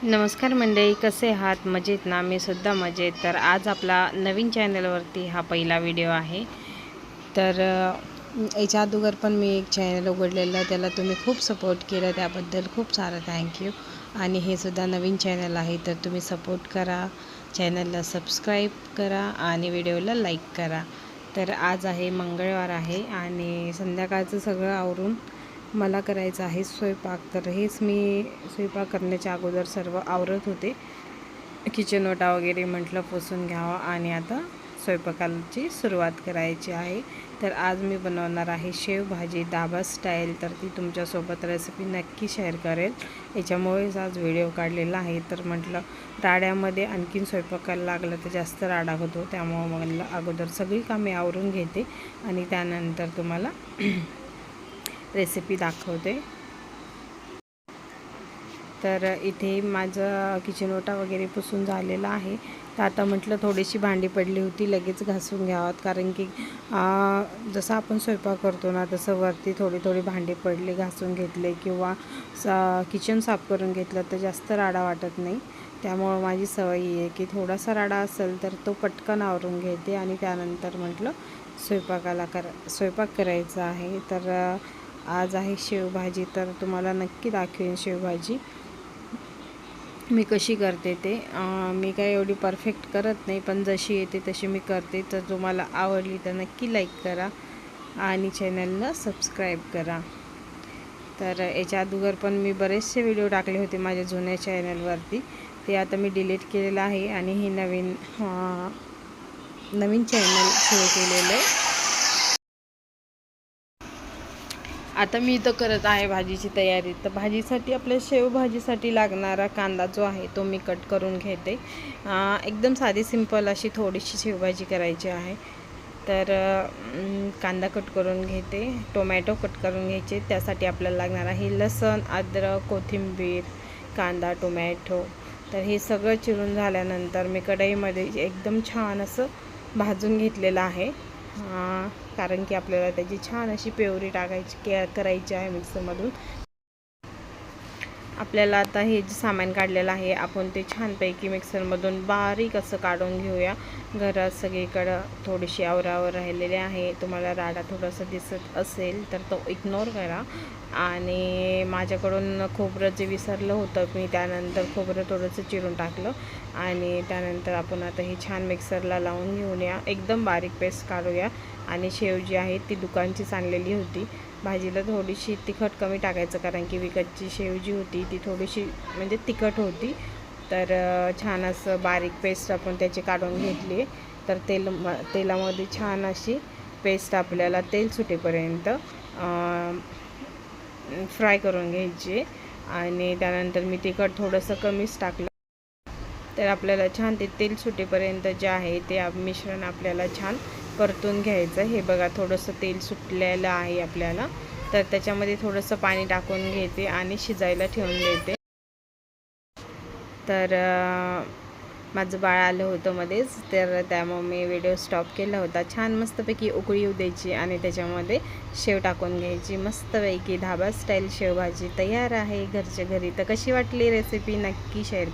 नमस्कार मंडळी, कसे आहात? मजेत ना? मी सुद्धा मजेत. तर आज आपला नवीन चॅनलवरती हा पहिला व्हिडिओ आहे. तर याच्या अगोदर पण मी एक चॅनल उघडलेलं, त्याला तुम्ही खूप सपोर्ट केला, त्याबद्दल खूप सारं थँक्यू. आणि हे सुद्धा नवीन चॅनल आहे, तर तुम्ही सपोर्ट करा, चॅनलला सबस्क्राईब करा आणि व्हिडिओला लाईक करा. तर आज आहे मंगळवार आहे आणि संध्याकाळचं सगळं आवरून मला करायचं आहे स्वयंपाक. तर हेच मी स्वयंपाक करण्याच्या अगोदर सर्व आवरत होते. किचन ओटा वगैरे म्हटलं पुसून घ्यावा आणि आता स्वयंपाकाची सुरुवात करायची आहे. तर आज मी बनवणार आहे शेवभाजी धाबा स्टाईल. तर ती तुमच्यासोबत रेसिपी नक्की शेअर करेल, याच्यामुळेच आज व्हिडिओ काढलेला आहे. तर म्हटलं राड्यामध्ये आणखीन स्वयंपाकाला लागलं तर जास्त राडा होतो, त्यामुळं म्हटलं अगोदर सगळी कामे आवरून घेते आणि त्यानंतर तुम्हाला रेसिपी दाखवते. तर इथे माझं किचन ओटा वगैरे पुसून झालेला आहे. तर आता म्हटलं थोडीशी भांडी पडली होती, लगेच घासून घ्यावात, कारण की जसं आपण स्वयंपाक करतो ना, तसं वरती थोडी थोडी भांडी पडली, घासून घेतले किंवा किचन साफ करून घेतलं तर जास्त राडा वाटत नाही. त्यामुळं माझी सवय आहे की थोडासा राडा असेल तर तो पटकन आवरून घेते आणि त्यानंतर म्हटलं स्वयंपाक करायचा आहे. तर आज आहे शेवभाजी. तर तुम्हाला नक्की दाखवेन शेवभाजी मी कशी करते ते. मी काय एवढी परफेक्ट करत नाही, पण जशी येते तशी मी करते. तर तुम्हाला आवडली तर नक्की लाईक करा आणि चॅनलला सबस्क्राईब करा. तर याच्या अगोदर पण मी बरेचसे व्हिडिओ टाकले होते माझ्या जुन्या चॅनलवरती, ते आता मी डिलीट केलेलं आहे आणि हे नवीन चॅनल सुरू केलेलं आहे. आता मी इथं करत आहे भाजीची तयारी. तर भाजीसाठी आपल्या शेवभाजीसाठी लागणारा कांदा जो आहे तो मी कट करून घेते. एकदम साधी सिंपल अशी थोडीशी शेवभाजी करायची आहे. तर कांदा कट करून घेते, टोमॅटो कट करून घ्यायचे. त्यासाठी आपल्याला लागणार आहे लसूण, अद्रक, कोथिंबीर, कांदा, टोमॅटो. तर हे सगळं चिरून झाल्यानंतर मी कढईमध्ये एकदम छान असं भाजून घेतलेलं आहे, कारण की आपल्याला त्याची छान अशी प्युरी करायची आहे मिक्सरमधून. आपल्याला आता हे जे सामान काढलेलं आहे आपण ते छानपैकी मिक्सरमधून बारीक असं काढून घेऊया. घरात सगळीकडं थोडीशी आवरावर राहिलेले आहे. तुम्हाला राडा थोडासा दिसत असेल तर तो इग्नोर करा. आणि माझ्याकडून खोबरं जे विसरलं होतं मी, त्यानंतर खोबरं थोडंसं चिरून टाकलं आणि त्यानंतर आपण आता हे छान मिक्सरला लावून घेऊया, एकदम बारीक पेस्ट काढूया. आणि शेव जी आहे ती दुकानचीच आणलेली होती. भाजीला थोडीशी तिखट कमी टाकायचं, कारण की विकतची शेव जी होती ती थोडीशी म्हणजे तिखट होती. तर छान असं बारीक पेस्ट आपण त्याची काढून घेतली. तर तेलामध्ये छान अशी पेस्ट आपल्याला तेल सुटेपर्यंत फ्राय करून घ्यायची. आणि त्यानंतर मी तिखट थोडंसं कमीच टाकलं. तर आपल्याला छान ते तेल सुटेपर्यंत जे आहे ते मिश्रण आपल्याला छान परतून घ्यायचं. हे बघा थोडंसं तेल सुटलेलं आहे आपल्याला. तर त्याच्यामध्ये थोडंसं पाणी टाकून घेते आणि शिजायला ठेवून देते. तर माझं बाळ आलं होतं मध्येच, तर त्यामुळे मी व्हिडिओ स्टॉप केला होता. छान मस्तपैकी उकळी येऊ द्यायची आणि त्याच्यामध्ये शेव टाकून घ्यायची. मस्तपैकी धाबा स्टाईल शेवभाजी तयार आहे घरच्या घरी. तर कशी वाटली रेसिपी नक्की शेअर करा.